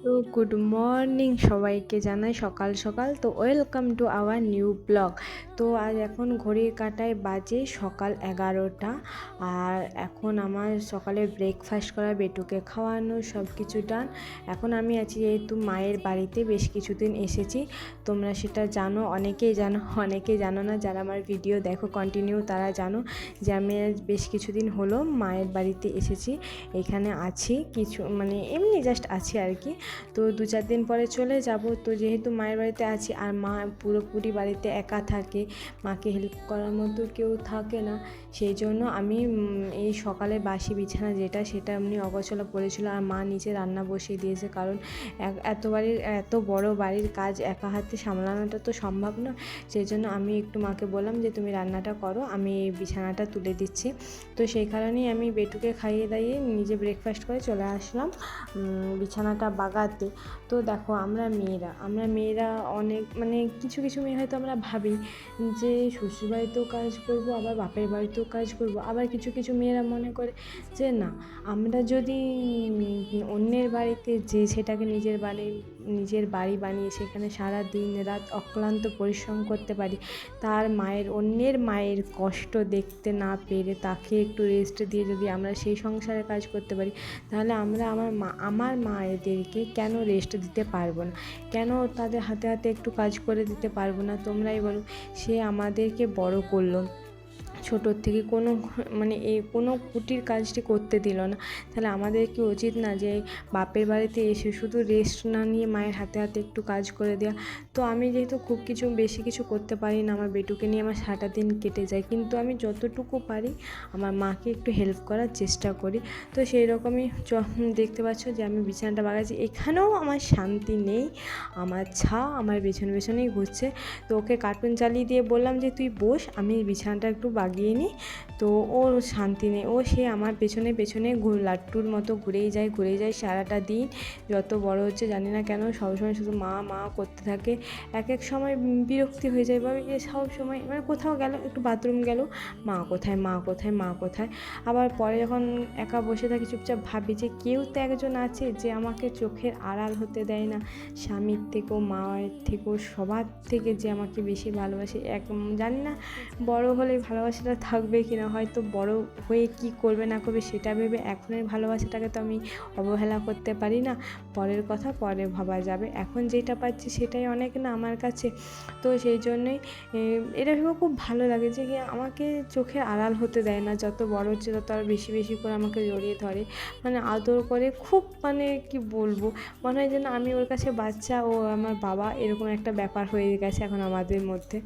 তো good morning সবাইকে জানাই সকাল সকাল। তো welcome to our new blog. তো আজ এখন ঘড়ির কাঁটায় বাজে সকাল 11টা। আর এখন আমার সকালে ব্রেকফাস্ট করা, বেটুকে খাওয়ানো, সব কিছু ডান। এখন আমি আছি যেহেতু মায়ের বাড়িতে, বেশ কিছুদিন এসেছি। তোমরা সেটা জানো, অনেকেই জানো, অনেকেই জানো না। যারা আমার ভিডিও দেখো কন্টিনিউ তারা জানো যে আমি আজ বেশ কিছুদিন হলো মায়ের বাড়িতে এসেছি। এখানে আছি কিছু, মানে এমনি জাস্ট আছি আর কি। তো 2-4 দিন পরে চলে যাব। তো যেহেতু মায়ের বাড়িতে আছি আর মা পুরোপুরি বাড়িতে একা থাকে, মাকে হেল্প করার মতো কেউ থাকে না, সেই জন্য আমি এই সকালে বাসি বিছানা যেটা সেটা এমনি অগোছালো পড়েছিল আর মা নিচে রান্না বসিয়ে দিয়েছে। কারণ এত বড় বাড়ির কাজ একা হাতে সামলানোটা তো সম্ভব না। সেই জন্য আমি একটু মাকে বললাম যে তুমি রান্নাটা করো, আমি এই বিছানাটা তুলে দিচ্ছি। তো সেই কারণেই আমি বেটুকে খাইয়ে দাইয়ে নিজে ব্রেকফাস্ট করে চলে আসলাম বিছানাটা বাগাতে। তো দেখো আমরা মেয়েরা অনেক, মানে কিছু কিছু মেয়ে হয়তো আমরা ভাবি যে শ্বশুরবাড়িতেও কাজ করব, আবার বাপের বাড়িতেও কাজ করব। আবার কিছু কিছু মেয়েরা মনে করে যে না, আমরা যদি অন্যের বাড়িতে যে সেটাকে নিজের বাড়ি বানিয়ে সেখানে সারা দিন রাত অক্লান্ত পরিশ্রম করতে পারি, তার অন্যের মায়ের কষ্ট দেখতে না পেরে তাকে একটু রেস্ট দিয়ে যদি আমরা সেই সংসারে কাজ করতে পারি, তাহলে আমরা আমার মায়েদেরকে কেন রেস্ট দিতে পারবো না, কেন তাদের হাতে হাতে একটু কাজ করে দিতে পারবো না? তোমরাই বলো। সে আমাদেরকে বড় করলো ছোটোর থেকে, কোনো কুটির কাজটি করতে দিল না। তাহলে আমাদের কি উচিত না যে বাপের বাড়িতে এসে শুধু রেস্ট না নিয়ে মায়ের হাতে হাতে একটু কাজ করে দেওয়া? তো আমি যেহেতু খুব বেশি কিছু করতে পারি না, আমার বেটুকে নিয়ে আমার সারাটা দিন কেটে যায়, কিন্তু আমি যতটুকু পারি আমার মাকে একটু হেল্প করার চেষ্টা করি। তো সেই রকমই দেখতে পাচ্ছ যে আমি বিছানাটা বাগাচ্ছি। এখানেও আমার শান্তি নেই, আমার পেছনেই ঘুরছে। তো ওকে কার্টুন চালিয়ে দিয়ে বললাম যে তুই বস, আমি বিছানাটা একটু বাগিয়ে নিই। তো ওর শান্তি নেই, সে আমার পেছনে লাট্টুর মতো ঘুরেই যায় সারাটা দিন। যত বড় হচ্ছে জানি না কেন সবসময় শুধু মা মা করতে থাকে। এক সময় বিরক্তি হয়ে যায়, ভাবে যে সবসময়, মানে কোথাও গেল, একটু বাথরুম গেল, মা কোথায় মা কোথায় মা কোথায়। আবার পরে যখন একা বসে থাকি চুপচাপ ভাবি যে কেউ তো একজন আছে যে আমাকে চোখের আড়াল হতে দেয় না, স্বামীর থেকেও মায়ের থেকেও সবার থেকে যে আমাকে বেশি ভালোবাসে। জানি না বড় হলে ভালোবাসাটা থাকবে কিনা, হয়তো বড় হয়ে কি করবে না করবে সেটা ভেবে এখনের ভালোবাসাটাকে তো আমি অবহেলা করতে পারি না। পরের কথা পরে ভাবা যাবে, এখন যেটা পাচ্ছি সেটাই অনেক না আমার কাছে। তো সেই জন্যই এটা ভেবে খুব ভালো লাগে যে আমাকে চোখের আড়াল হতে দেয় না, যত বড় হচ্ছে তত আর বেশি করে আমাকে জড়িয়ে ধরে, মানে আদর করে খুব, মানে কি বলবো, মনে হয় যেন আমি ওর কাছে বাচ্চা, ও আমার বাবা, এরকম একটা ব্যাপার হয়ে গেছে এখন আমাদের মধ্যে।